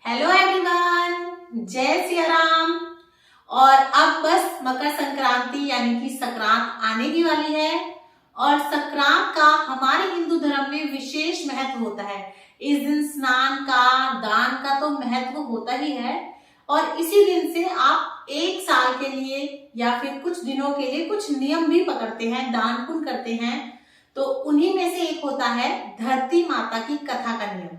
Hello everyone, जय सिया राम। और अब बस मकर संक्रांति यानी कि संक्रांत आने की वाली है और संक्रांत का हमारे हिंदू धर्म में विशेष महत्व होता है। इस दिन स्नान का, दान का तो महत्व होता ही है और इसी दिन से आप एक साल के लिए या फिर कुछ दिनों के लिए कुछ नियम भी पकड़ते हैं, दान पुण्य करते हैं। तो उन्हीं में से एक होता है धरती माता की कथा का नियम।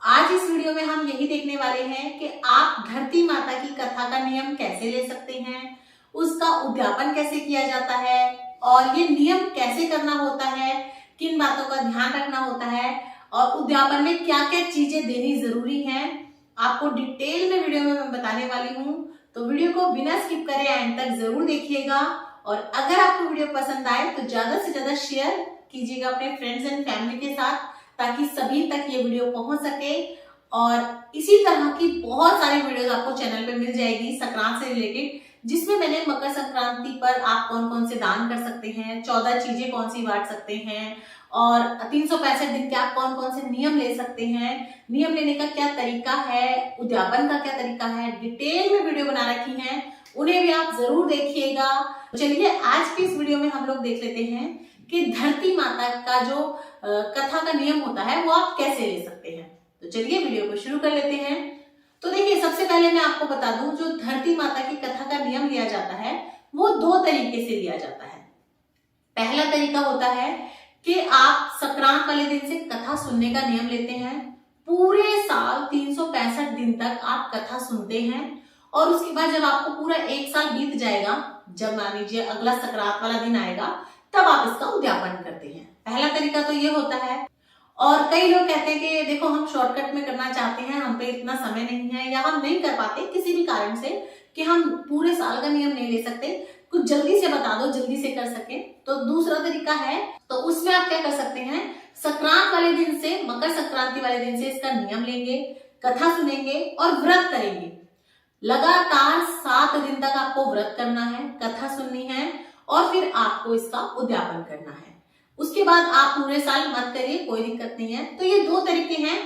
आज इस वीडियो में हम यही देखने वाले हैं कि आप धरती माता की कथा का नियम कैसे ले सकते हैं, उसका उद्यापन कैसे किया जाता है और ये नियम कैसे करना होता है, किन बातों का ध्यान रखना होता है और उद्यापन में क्या क्या चीजें देनी जरूरी हैं, आपको डिटेल में वीडियो में मैं बताने वाली हूँ। तो वीडियो को बिना स्किप करे एंड तक जरूर देखिएगा और अगर आपको वीडियो पसंद आए तो ज्यादा से ज्यादा शेयर कीजिएगा अपने फ्रेंड्स एंड फैमिली के साथ, ताकि सभी तक ये वीडियो पहुंच सके। और इसी तरह की बहुत सारी वीडियोस आपको चैनल पे मिल जाएगी संक्रांत से रिलेटेड, जिसमें मैंने मकर संक्रांति पर आप कौन कौन से दान कर सकते हैं, 14 चीजें कौन सी बांट सकते हैं और 365 दिन के आप कौन कौन से नियम ले सकते हैं, नियम लेने का क्या तरीका है, उद्यापन का क्या तरीका है, डिटेल में वीडियो बना रखी है, उन्हें भी आप जरूर देखिएगा। चलिए आज के इस वीडियो में हम लोग देख लेते हैं कि धरती माता का जो कथा का नियम होता है वो आप कैसे ले सकते हैं। तो चलिए वीडियो को शुरू कर लेते हैं। तो देखिए, सबसे पहले मैं आपको बता दूं, जो धरती माता की कथा का नियम लिया जाता है वो 2 तरीके से लिया जाता है। पहला तरीका होता है कि आप संक्रांत वाले दिन से कथा सुनने का नियम लेते हैं। पूरे साल 365 दिन तक आप कथा सुनते हैं और उसके बाद जब आपको पूरा एक साल बीत जाएगा, जब मान लीजिए अगला संक्रांत वाला दिन आएगा, तब आप इसका उद्यापन करते हैं। पहला तरीका तो ये होता है। और कई लोग कहते हैं कि देखो हम शॉर्टकट में करना चाहते हैं, हम पे इतना समय नहीं है या हम नहीं कर पाते किसी भी कारण से कि हम पूरे साल का नियम नहीं ले सकते, कुछ जल्दी से बता दो, जल्दी से कर सके। तो दूसरा तरीका है, तो उसमें आप क्या कर सकते हैं, संक्रांत वाले दिन से, मकर संक्रांति वाले दिन से इसका नियम लेंगे, कथा सुनेंगे और व्रत करेंगे। लगातार 7 दिन तक आपको व्रत करना है, कथा सुननी है और फिर आपको इसका उद्यापन करना है। उसके बाद आप पूरे साल मत करिए, कोई दिक्कत नहीं है। तो ये 2 तरीके हैं।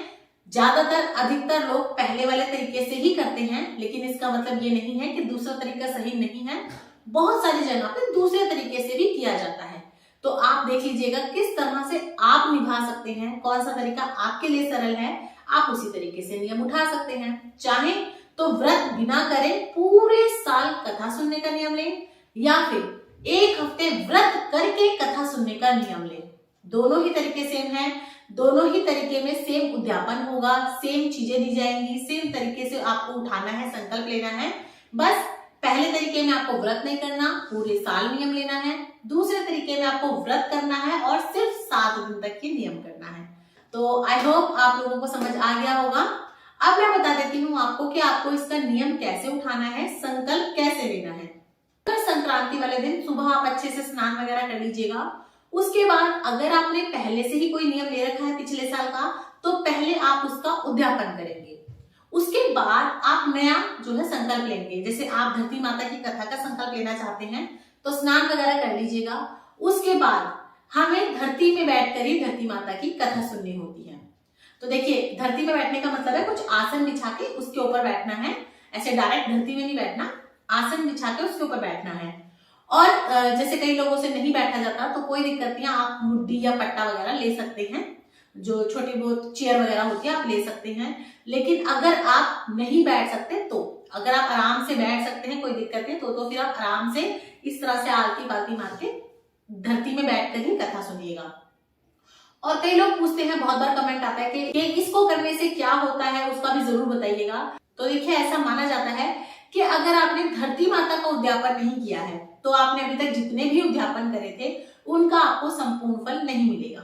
ज्यादातर अधिकतर लोग पहले वाले तरीके से ही करते हैं, लेकिन इसका मतलब ये नहीं है कि दूसरा तरीका सही नहीं है। बहुत सारी जगह पे दूसरे तरीके से भी किया जाता है। तो आप देख लीजिएगा किस तरह से आप निभा सकते हैं, कौन सा तरीका आपके लिए सरल है, आप उसी तरीके से नियम उठा सकते हैं। चाहे तो व्रत बिना करें पूरे साल कथा सुनने का नियम लें या फिर 1 हफ्ते व्रत करके कथा सुनने का नियम ले। दोनों ही तरीके सेम है, दोनों ही तरीके में सेम उद्यापन होगा, सेम चीजें दी जाएंगी, सेम तरीके से आपको उठाना है, संकल्प लेना है। बस पहले तरीके में आपको व्रत नहीं करना, पूरे साल नियम लेना है। दूसरे तरीके में आपको व्रत करना है और सिर्फ 7 दिन तक ही नियम करना है। तो आई होप आप लोगों को समझ आ गया होगा। अब मैं बता देती हूँ आपको कि आपको इसका नियम कैसे उठाना है, संकल्प कैसे लेना है। संक्रांति वाले दिन सुबह आप अच्छे से स्नान वगैरह कर लीजिएगा। उसके बाद अगर आपने पहले से ही कोई नियम ले रखा है पिछले साल का, तो पहले आप उसका उद्यापन करेंगे। उसके बाद आप नया जो है संकल्प लेंगे। जैसे आप धरती माता की कथा का संकल्प लेना चाहते हैं तो स्नान वगैरह कर लीजिएगा। उसके बाद हमें धरती में बैठकर ही धरती माता की कथा सुननी होती है। तो देखिए, धरती में बैठने का मतलब है कुछ आसन बिछा के उसके ऊपर बैठना है। ऐसे डायरेक्ट धरती में नहीं बैठना, आसन बिछा के उसके ऊपर बैठना है। और जैसे कई लोगों से नहीं बैठा जाता तो कोई दिक्कत नहीं है, आप मुड्डी या पट्टा वगैरह ले सकते हैं, जो छोटी बहुत चेयर वगैरह होती है आप ले सकते हैं। लेकिन अगर आप नहीं बैठ सकते, तो अगर आप आराम से बैठ सकते हैं, कोई दिक्कत नहीं, तो फिर आप आराम से इस तरह से आलती पालती मार के धरती में बैठकर ही कथा सुनिएगा। और कई लोग पूछते हैं, बहुत बार कमेंट आता है कि इसको करने से क्या होता है, उसका भी जरूर बताइएगा। तो देखिए, ऐसा माना जाता है कि अगर आपने धरती माता का उद्यापन नहीं किया है तो आपने अभी तक जितने भी उद्यापन करे थे उनका आपको संपूर्ण फल नहीं मिलेगा।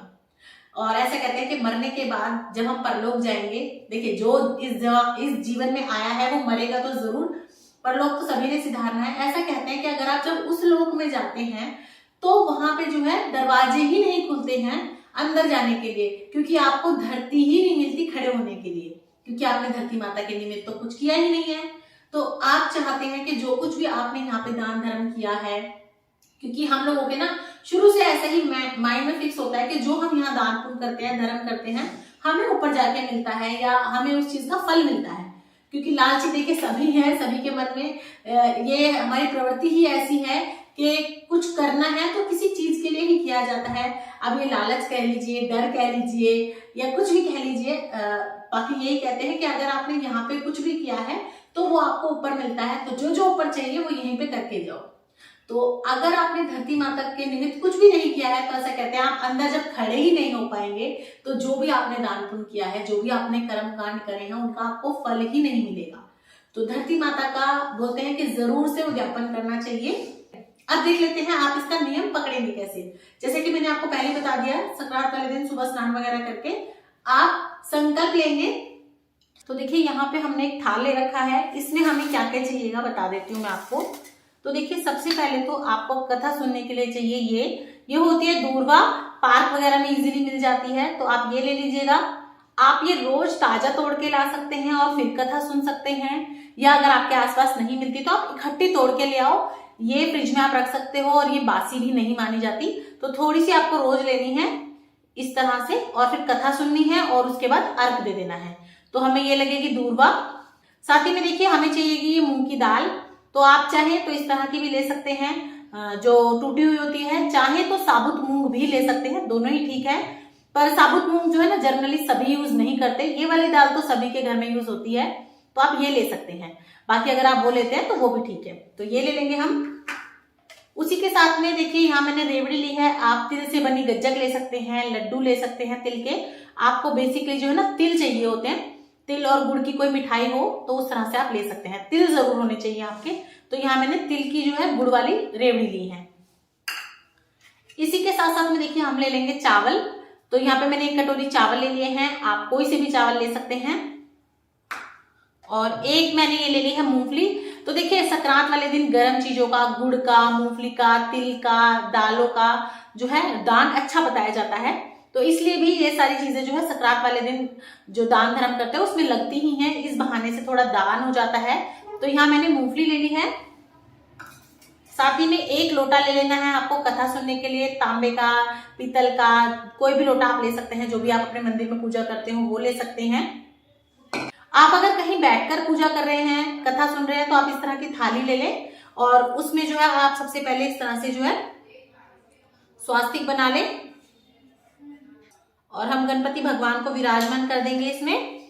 और ऐसा कहते हैं कि मरने के बाद जब हम परलोक जाएंगे, देखिए जो इस जीवन में आया है वो मरेगा तो जरूर, परलोक तो सभी ने सिधारना है। ऐसा कहते हैं कि अगर आप जब उस लोक में जाते हैं तो वहां पे जो है दरवाजे ही नहीं खुलते हैं अंदर जाने के लिए, क्योंकि आपको धरती ही नहीं मिलती खड़े होने के लिए, क्योंकि आपने धरती माता के निमित्त तो कुछ किया ही नहीं है। तो आप चाहते हैं कि जो कुछ भी आपने यहाँ पे दान धर्म किया है, क्योंकि हम लोगों के ना शुरू से ऐसा ही माइंड में फिक्स होता है कि जो हम यहाँ दान पुण्य करते हैं, धर्म करते हैं, हमें ऊपर जाके मिलता है या हमें उस चीज का फल मिलता है। क्योंकि लालची देखिए सभी हैं, सभी के मन में ये हमारी प्रवृत्ति ही ऐसी है कि कुछ करना है तो किसी चीज के लिए ही किया जाता है। अब ये लालच कह लीजिए, डर कह लीजिए या कुछ भी कह लीजिए, बाकी यही कहते हैं कि अगर आपने यहाँ पे कुछ भी किया है तो वो आपको ऊपर मिलता है, तो जो जो ऊपर चाहिए वो यहीं पे करके जाओ। तो अगर आपने धरती माता के निमित्त कुछ भी नहीं किया है तो ऐसा कहते हैं आप अंदर जब खड़े ही नहीं हो पाएंगे तो जो भी आपने दान पुण्य किया है, जो भी आपने कर्म कांड करे हैं, उनका आपको फल ही नहीं मिलेगा। तो धरती माता का बोलते हैं कि जरूर से उद्यापन करना चाहिए। अब देख लेते हैं आप इसका नियम पकड़ेंगे कैसे। जैसे कि मैंने आपको पहले बता दिया, संक्रांत वाले दिन सुबह स्नान वगैरह करके आप संकल्प लेंगे। तो देखिए यहाँ पे हमने एक थाल ले रखा है, इसमें हमें क्या क्या चाहिएगा बता देती हूँ मैं आपको। तो देखिए सबसे पहले तो आपको कथा सुनने के लिए चाहिए ये होती है दूर्वा, पार्क वगैरह में इजीली मिल जाती है, तो आप ये ले लीजिएगा। आप ये रोज ताजा तोड़ के ला सकते हैं और फिर कथा सुन सकते हैं, या अगर आपके आसपास नहीं मिलती तो आप इकट्ठी तोड़ के ले आओ। ये फ्रिज में आप रख सकते हो और ये बासी भी नहीं मानी जाती। तो थोड़ी सी आपको रोज लेनी है इस तरह से, और फिर कथा सुननी है और उसके बाद अर्घ दे देना है। तो हमें ये लगेगी दूर्वा। साथ ही में देखिए हमें चाहिएगी ये मूंग की दाल। तो आप चाहें तो इस तरह की भी ले सकते हैं जो टूटी हुई होती है, चाहे तो साबुत मूंग भी ले सकते हैं, दोनों ही ठीक है। पर साबुत मूंग जो है ना जनरली सभी यूज नहीं करते, ये वाली दाल तो सभी के घर में यूज होती है, तो आप ये ले सकते हैं। बाकी अगर आप वो लेते हैं तो वो भी ठीक है, तो ये ले लेंगे हम। उसी के साथ में देखिए यहाँ मैंने रेवड़ी ली है, आप तिल से बनी गज्जक ले सकते हैं, लड्डू ले सकते हैं तिल के। आपको बेसिकली जो है ना तिल चाहिए होते हैं, तिल और गुड़ की कोई मिठाई हो तो उस तरह से आप ले सकते हैं, तिल जरूर होने चाहिए आपके। तो यहाँ मैंने तिल की जो है गुड़ वाली रेवड़ी ली है। इसी के साथ साथ में देखिए हम ले लेंगे चावल। तो यहाँ पे मैंने 1 कटोरी चावल ले लिए हैं, आप कोई से भी चावल ले सकते हैं। और एक मैंने ये ले ली है मूंगफली। तो देखिए संक्रांत वाले दिन गर्म चीजों का, गुड़ का, मूंगफली का, तिल का, दालों का जो है दान अच्छा बताया जाता है, तो इसलिए भी ये सारी चीजें जो है संक्रांत वाले दिन जो दान धर्म करते हैं उसमें लगती ही हैं, इस बहाने से थोड़ा दान हो जाता है। तो यहाँ मैंने मूंगफली ले ली है। साथ ही में 1 लोटा ले लेना है आपको कथा सुनने के लिए, तांबे का, पीतल का, कोई भी लोटा आप ले सकते हैं, जो भी आप अपने मंदिर में पूजा करते हो वो ले सकते हैं। आप अगर कहीं बैठकर पूजा कर रहे हैं, कथा सुन रहे हैं, तो आप इस तरह की थाली ले लें और उसमें जो है आप सबसे पहले इस तरह से जो है स्वास्तिक बना लें और हम गणपति भगवान को विराजमान कर देंगे इसमें।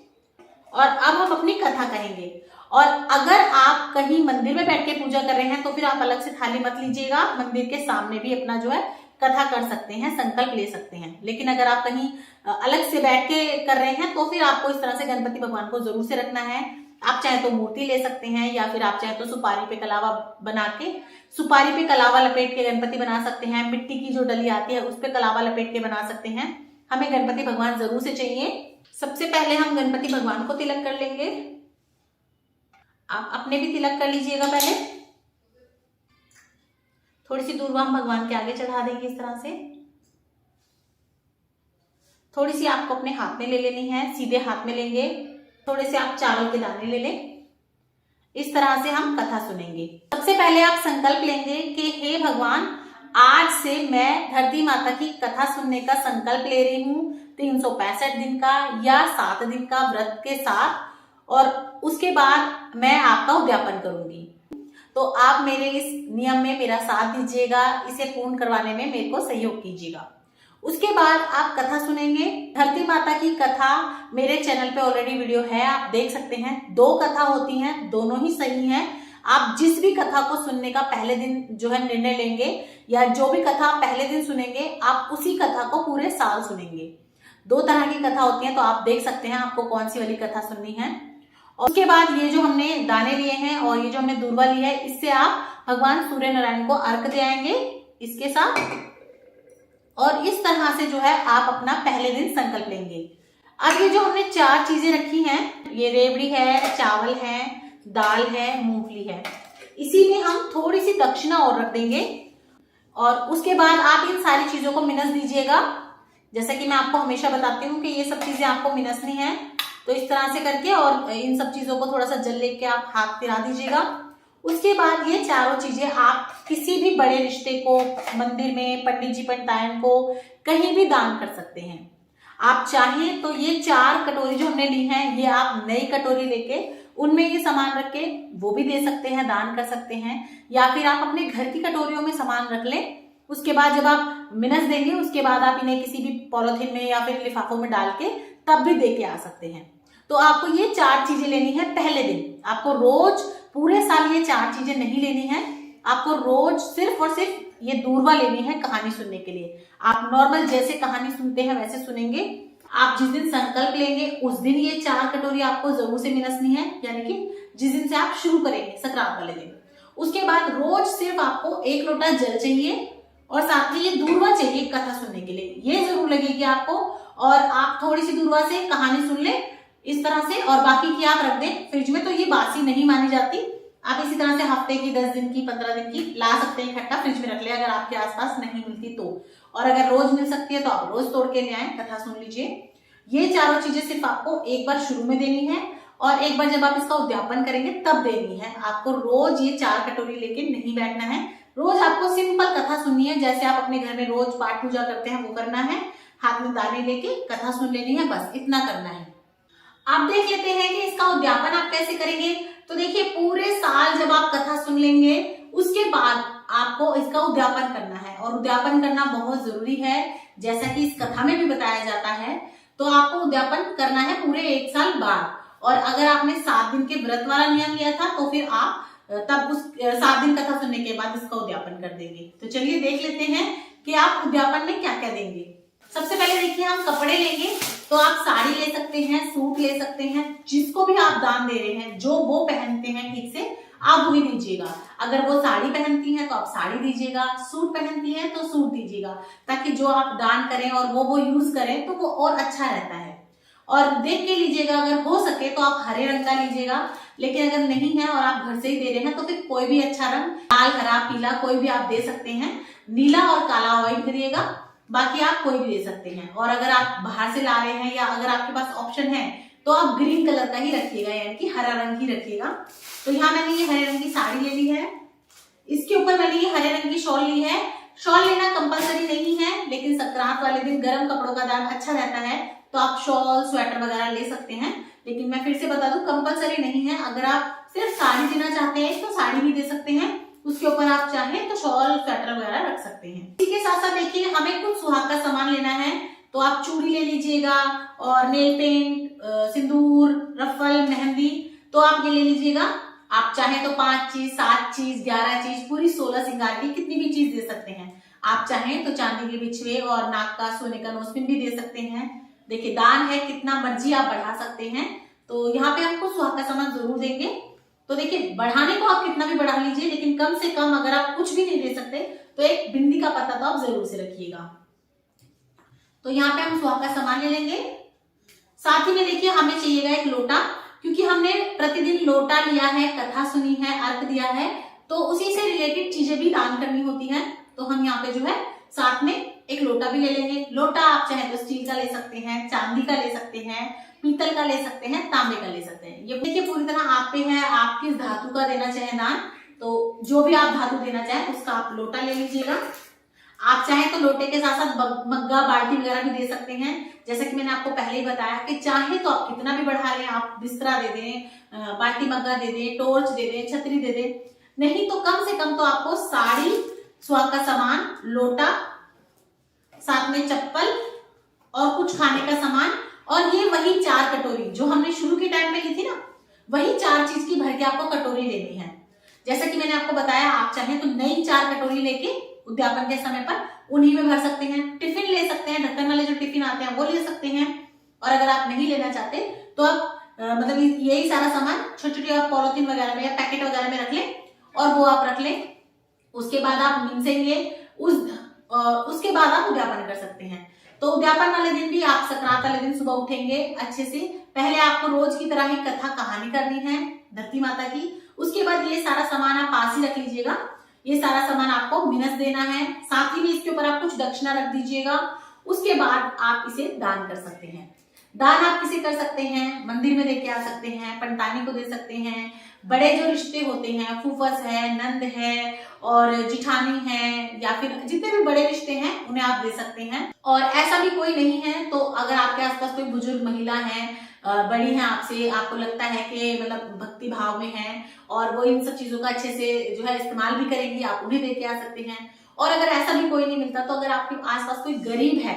और अब हम अपनी कथा कहेंगे। और अगर आप कहीं मंदिर में बैठ के पूजा कर रहे हैं तो फिर आप अलग से थाली मत लीजिएगा, मंदिर के सामने भी अपना जो है कथा कर सकते हैं, संकल्प ले सकते हैं। लेकिन अगर आप कहीं अलग से बैठ के कर रहे हैं तो फिर आपको इस तरह से गणपति भगवान को जरूर से रखना है। आप चाहे तो मूर्ति ले सकते हैं या फिर आप चाहे तो सुपारी पे कलावा बना के, सुपारी पे कलावा लपेट के गणपति बना सकते हैं। मिट्टी की जो डली आती है उस पे कलावा लपेट के बना सकते हैं। हमें गणपति भगवान जरूर से चाहिए। सबसे पहले हम गणपति भगवान को तिलक कर लेंगे। आप अपने भी तिलक कर लीजिएगा पहले। थोड़ी सी दूर्वा हम भगवान के आगे चढ़ा देंगे इस तरह से। थोड़ी सी आपको अपने हाथ में ले लेनी है, सीधे हाथ में लेंगे। थोड़े से आप चावल के दाने ले लें। इस तरह से हम कथा सुनेंगे। सबसे पहले आप संकल्प लेंगे कि हे भगवान, आज से मैं धरती माता की कथा सुनने का संकल्प ले रही हूँ 365 दिन का या 7 दिन का व्रत के साथ, और उसके बाद मैं आपका उद्यापन करूंगी। तो आप मेरे इस नियम में मेरा साथ दीजिएगा, इसे पूर्ण करवाने में मेरे को सहयोग कीजिएगा। उसके बाद आप कथा सुनेंगे। धरती माता की कथा मेरे चैनल पे ऑलरेडी वीडियो है, आप देख सकते हैं। 2 कथा होती हैं, दोनों ही सही हैं। आप जिस भी कथा को सुनने का पहले दिन जो है निर्णय लेंगे या जो भी कथा पहले दिन सुनेंगे आप उसी कथा को पूरे साल सुनेंगे। 2 तरह की कथा होती है, तो आप देख सकते हैं आपको कौन सी वाली कथा सुननी है। और उसके बाद ये जो हमने दाने लिए हैं और ये जो हमने दूर्वा लिया है, इससे आप भगवान सूर्य नारायण को अर्घ दे आएंगे इसके साथ। और इस तरह से जो है आप अपना पहले दिन संकल्प लेंगे। अब ये जो हमने 4 चीजें रखी हैं, ये रेवड़ी है, चावल है, दाल है, मूंगफली है, इसी में हम थोड़ी सी दक्षिणा और रख देंगे। और उसके बाद आप इन सारी चीजों को मिनस दीजिएगा। जैसा कि मैं आपको हमेशा बताती हूँ कि ये सब चीजें आपको मिनसनी है, तो इस तरह से करके और इन सब चीजों को थोड़ा सा जल लेके आप हाथ फिरा दीजिएगा। उसके बाद ये चारों चीजें आप किसी भी बड़े रिश्ते को, मंदिर में पंडित जी पंडितायन को कहीं भी दान कर सकते हैं। आप चाहें तो ये 4 कटोरी जो हमने ली है, ये आप नई कटोरी लेके उनमें ये सामान रख के वो भी दे सकते हैं, दान कर सकते हैं। या फिर आप अपने घर की कटोरियों में सामान रख लें, उसके बाद जब आप मिनस देंगे उसके बाद आप इन्हें किसी भी पॉलिथीन में या फिर लिफाफों में डाल के तब भी दे के आ सकते हैं। तो आपको ये 4 चीजें लेनी है पहले दिन। आपको रोज पूरे साल ये 4 चीजें नहीं लेनी है, आपको रोज सिर्फ और सिर्फ ये दूरवा लेनी है कहानी सुनने के लिए। आप नॉर्मल जैसे कहानी सुनते हैं वैसे सुनेंगे। आप जिस दिन संकल्प लेंगे उस दिन ये 4 कटोरी आपको जरूर से मिनसनी है, यानी कि जिस दिन से आप शुरू करेंगे संक्रांत वाले दिन। उसके बाद रोज सिर्फ आपको 1 लोटा जल चाहिए और साथ में ये दूरवा चाहिए कथा सुनने के लिए, ये जरूर लगेगी आपको। और आप थोड़ी सी दूरवा से कहानी सुन ले इस तरह से, और बाकी की आप रख दें फ्रिज में, तो ये बासी नहीं मानी जाती। आप इसी तरह से हफ्ते की, 10 दिन की, 15 दिन की ला सकते हैं इकट्ठा, फ्रिज में रख ले अगर आपके आसपास नहीं मिलती तो। और अगर रोज मिल सकती है तो आप रोज तोड़ के ले आए, कथा सुन लीजिए। ये चारों चीजें सिर्फ आपको एक बार शुरू में देनी है और एक बार जब आप इसका उद्यापन करेंगे तब देनी है। आपको रोज ये 4 कटोरी लेके नहीं बैठना है। रोज आपको सिंपल कथा सुननी है, जैसे आप अपने घर में रोज पाठ पूजा करते हैं वो करना है। हाथ में दाने लेके कथा सुन लेनी है, बस इतना करना है। आप देख लेते हैं कि इसका उद्यापन आप कैसे करेंगे। तो देखिए, पूरे साल जब आप कथा सुन लेंगे उसके बाद आपको इसका उद्यापन करना है, और उद्यापन करना बहुत जरूरी है। जैसा कि इस कथा में भी बताया जाता है, तो आपको उद्यापन करना है पूरे 1 साल बाद। और अगर आपने 7 दिन के व्रत वाला नियम लिया था तो फिर आप तब उस 7 दिन कथा सुनने के बाद इसका उद्यापन कर देंगे। तो चलिए देख लेते हैं कि आप उद्यापन में क्या क्या देंगे। सबसे पहले देखिए, हम कपड़े लेंगे तो आप साड़ी ले सकते हैं, सूट ले सकते हैं, जिसको भी आप दान दे रहे हैं जो वो पहनते हैं ठीक से आप वही दीजिएगा। अगर वो साड़ी पहनती है तो आप साड़ी दीजिएगा, सूट पहनती है तो सूट दीजिएगा, ताकि जो आप दान करें और वो यूज करें तो वो और अच्छा रहता है। और देख के लीजिएगा, अगर हो सके तो आप हरे रंग का लीजिएगा, लेकिन अगर नहीं है और आप घर से ही दे रहे हैं तो फिर कोई भी अच्छा रंग, लाल, हरा, पीला कोई भी आप दे सकते हैं। नीला और काला अवॉइड करिएगा, बाकी आप कोई भी दे सकते हैं। और अगर आप बाहर से ला रहे हैं या अगर आपके पास ऑप्शन है तो आप ग्रीन कलर का ही रखिएगा, यानी कि हरा रंग ही रखिएगा। तो यहाँ मैंने ये हरे रंग की साड़ी ले ली है, इसके ऊपर मैंने ये हरे रंग की शॉल ली है। शॉल लेना कंपलसरी नहीं है, लेकिन संक्रांत वाले दिन गर्म कपड़ों का दान अच्छा रहता है, तो आप शॉल, स्वेटर वगैरह ले सकते हैं। लेकिन मैं फिर से बता दूं, कंपलसरी नहीं है। अगर आप सिर्फ साड़ी देना चाहते हैं तो साड़ी भी दे सकते हैं, उसके ऊपर आप चाहें तो शॉल, स्वेटर वगैरह रख सकते हैं। इसी के साथ साथ देखिए, हमें कुछ सुहाग का सामान लेना है, तो आप चूड़ी ले लीजिएगा और नेल पेंट, सिंदूर, रफल, मेहंदी, तो आप ये ले लीजिएगा। आप चाहें तो 5 चीज, 7 चीज, 11 चीज, पूरी 16 श्रृंगार की कितनी भी चीज दे सकते हैं। आप चाहें तो चांदी के बिछुए और नाक का, सोने का नोजपिन भी दे सकते हैं। देखिए, दान है, कितना मर्जी आप बढ़ा सकते हैं। तो यहाँ पे आपको सुहाग का सामान जरूर देंगे। तो देखिए, बढ़ाने को आप कितना भी बढ़ा लीजिए, लेकिन कम से कम अगर आप कुछ भी नहीं दे सकते तो एक बिंदी का पत्ता तो आप जरूर से रखिएगा। तो यहाँ पे हम सुहाग का सामान ले लेंगे। साथ ही में देखिए, हमें चाहिएगा एक लोटा, क्योंकि हमने प्रतिदिन लोटा लिया है, कथा सुनी है, अर्घ दिया है, तो उसी से रिलेटेड चीजें भी दान करनी होती है। तो हम यहाँ पे जो है साथ में एक लोटा भी ले लेंगे। लोटा आप चाहे तो स्टील का ले सकते हैं, चांदी का ले सकते हैं, पीतल का ले सकते हैं, तांबे का ले सकते हैं। ये देखिए पूरी तरह आप पे है, आप किस धातु का देना चाहे दान, तो जो भी आप धातु देना चाहें उसका आप लोटा ले लीजिएगा। आप चाहें तो लोटे के साथ साथ मग्गा, बाल्टी वगैरह भी दे सकते हैं। जैसा कि मैंने आपको पहले ही बताया कि चाहे तो आप कितना भी बढ़ा लें, आप बिस्तरा दे दें, बाल्टी मग्गा दे दें, टॉर्च दे दें, छतरी दे दें, नहीं तो कम से कम तो आपको साड़ी, सुहाग का सामान, लोटा, साथ में चप्पल और कुछ खाने का सामान, और ये वही 4 कटोरी जो हमने शुरू के टाइम में ली थी ना, वही 4 चीज की भर के आपको कटोरी लेनी है। जैसा कि मैंने आपको बताया, आप चाहें तो नई 4 कटोरी लेके उद्यापन के समय पर उन्हीं में भर सकते हैं। टिफिन ले सकते हैं, ढक्कन वाले जो टिफिन आते हैं वो ले सकते हैं। और अगर आप नहीं लेना चाहते तो आप मतलब यही सारा सामान छोटी छोटी आप पॉलिथीन वगैरह में या पैकेट वगैरह में रख लें और वो आप रख लें। उसके बाद आप मींसेंगे, उसके बाद आप उद्यापन कर सकते हैं। तो उद्यापन वाले दिन भी आप संक्रांत वाले दिन सुबह उठेंगे अच्छे से, पहले आपको रोज की तरह ही कथा कहानी करनी है धरती माता की। उसके बाद ये सारा सामान आप पास ही रख लीजिएगा। ये सारा सामान आपको मिनस देना है, साथ ही में इसके ऊपर आप कुछ दक्षिणा रख दीजिएगा। उसके बाद आप इसे दान कर सकते हैं। दान आप किसे कर सकते हैं, मंदिर में दे के आ सकते हैं, पंडितानी को दे सकते हैं, बड़े जो रिश्ते होते हैं, फूफस है, नंद है और जिठानी है, या फिर जितने भी बड़े रिश्ते हैं उन्हें आप दे सकते हैं। और ऐसा भी कोई नहीं है तो अगर आपके आसपास कोई बुजुर्ग महिला है, बड़ी है आपसे, आपको लगता है कि मतलब भक्ति भाव में है और वो इन सब चीजों का अच्छे से जो है इस्तेमाल भी करेंगी, आप उन्हें दे के आ सकते हैं। और अगर ऐसा भी कोई नहीं मिलता तो अगर आपके आसपास कोई गरीब है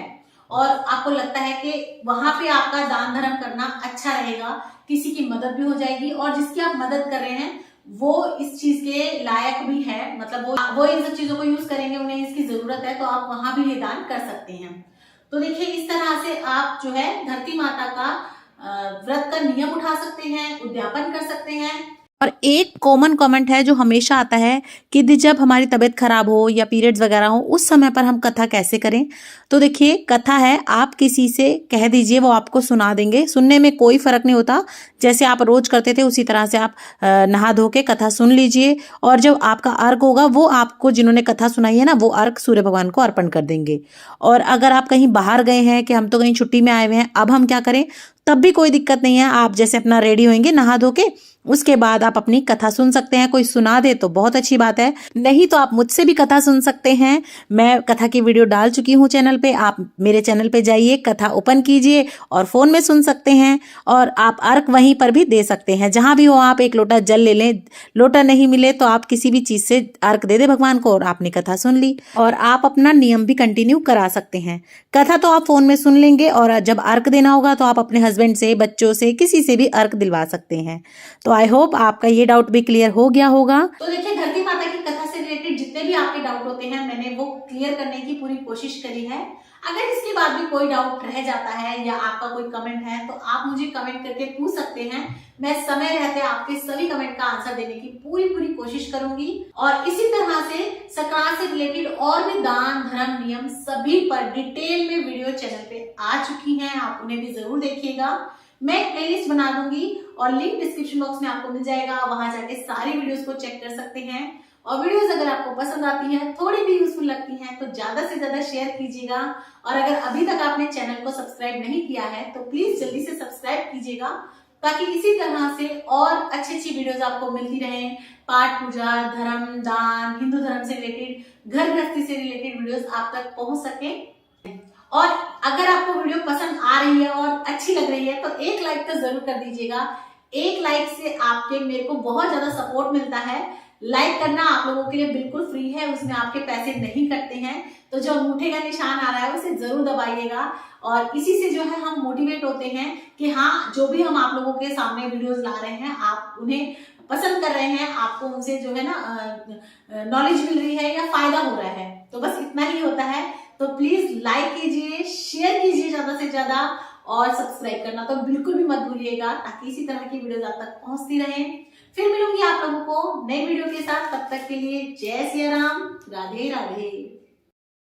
और आपको लगता है कि वहां पे आपका दान धर्म करना अच्छा रहेगा, किसी की मदद भी हो जाएगी और जिसकी आप मदद कर रहे हैं वो इस चीज के लायक भी है, मतलब वो इन सब चीजों को यूज करेंगे, उन्हें इसकी जरूरत है, तो आप वहां भी ये दान कर सकते हैं। तो देखिए इस तरह से आप जो है धरती माता का व्रत का नियम उठा सकते हैं, उद्यापन कर सकते हैं। और एक कॉमन कमेंट है जो हमेशा आता है कि जब हमारी तबीयत खराब हो या पीरियड्स वगैरह हो उस समय पर हम कथा कैसे करें। तो देखिए कथा है, आप किसी से कह दीजिए, वो आपको सुना देंगे, सुनने में कोई फर्क नहीं होता, जैसे आप रोज करते थे उसी तरह से आप नहा धो के कथा सुन लीजिए और जब आपका अर्घ होगा वो आपको जिन्होंने कथा सुनाई है ना वो अर्घ सूर्य भगवान को अर्पण कर देंगे। और अगर आप कहीं बाहर गए हैं कि हम तो कहीं छुट्टी में आए हुए हैं अब हम क्या करें, तब भी कोई दिक्कत नहीं है, आप जैसे अपना रेडी होंगे नहा धो के उसके बाद आप अपनी कथा सुन सकते हैं। कोई सुना दे तो बहुत अच्छी बात है, नहीं तो आप मुझसे भी कथा सुन सकते हैं। मैं कथा की वीडियो डाल चुकी हूँ चैनल पे, आप मेरे चैनल पे जाइए, कथा ओपन कीजिए और फोन में सुन सकते हैं। और आप अर्घ वहीं पर भी दे सकते हैं, जहां भी हो आप एक लोटा जल ले लें, लोटा नहीं मिले तो आप किसी भी चीज से अर्घ दे दे भगवान को और आपने कथा सुन ली और आप अपना नियम भी कंटिन्यू करा सकते हैं। कथा तो आप फोन में सुन लेंगे और जब अर्घ देना होगा तो आप अपने हस्बैंड से, बच्चों से, किसी से भी अर्घ दिलवा सकते हैं। तो आई होप आपका ये डाउट भी क्लियर हो गया होगा। तो देखिए धरती माता की कथा से रिलेटेड जितने भी आपके डाउट होते हैं मैंने वो क्लियर करने की पूरी कोशिश करी है। अगर इसके बाद भी कोई डाउट रह जाता है या आपका कोई कमेंट है तो आप मुझे कमेंट करके पूछ सकते हैं। मैं समय रहते आपके सभी कमेंट का आंसर देने की पूरी कोशिश करूंगी। और इसी तरह से संक्रांत से रिलेटेड और भी दान धर्म नियम सभी पर डिटेल में वीडियो चैनल पे आ चुकी हैं, आप उन्हें भी जरूर देखिएगा। मैं प्लेलिस्ट बना दूंगी और लिंक डिस्क्रिप्शन बॉक्स में आपको मिल जाएगा, वहां जाके सारी वीडियोस को चेक कर सकते हैं। और वीडियोस अगर आपको पसंद आती हैं, थोड़ी भी यूजफुल लगती हैं तो ज्यादा से ज्यादा शेयर कीजिएगा। और अगर अभी तक आपने चैनल को सब्सक्राइब नहीं किया है तो प्लीज जल्दी से सब्सक्राइब कीजिएगा, ताकि इसी तरह से और अच्छी वीडियोस आपको मिलती रहे। पाठ पूजा, धर्म, दान, हिंदू धर्म से रिलेटेड, घर गृहस्थी से रिलेटेड वीडियोस आप तक पहुंच सके। और अगर आपको वीडियो पसंद आ रही है और अच्छी लग रही है तो एक लाइक तो जरूर कर दीजिएगा। एक लाइक से आपके मेरे को बहुत ज्यादा सपोर्ट मिलता है। लाइक करना आप लोगों के लिए बिल्कुल फ्री है, उसमें आपके पैसे नहीं कटते हैं। तो जो अंगूठे का निशान आ रहा है उसे जरूर दबाइएगा और इसी से जो है हम मोटिवेट होते हैं कि हाँ जो भी हम आप लोगों के सामने वीडियोस ला रहे हैं आप उन्हें पसंद कर रहे हैं, आपको उनसे जो है ना नॉलेज मिल रही है या फायदा हो रहा है। तो बस इतना ही होता है। तो प्लीज लाइक कीजिए, शेयर कीजिए ज्यादा से ज्यादा और सब्सक्राइब करना तो बिल्कुल भी मत भूलिएगा, ताकि इसी तरह की वीडियोस आप तक पहुंचती रहे। फिर मिलूंगी आप लोगों को नई वीडियो के साथ, तब तक के लिए जय सिया राम, राधे राधे।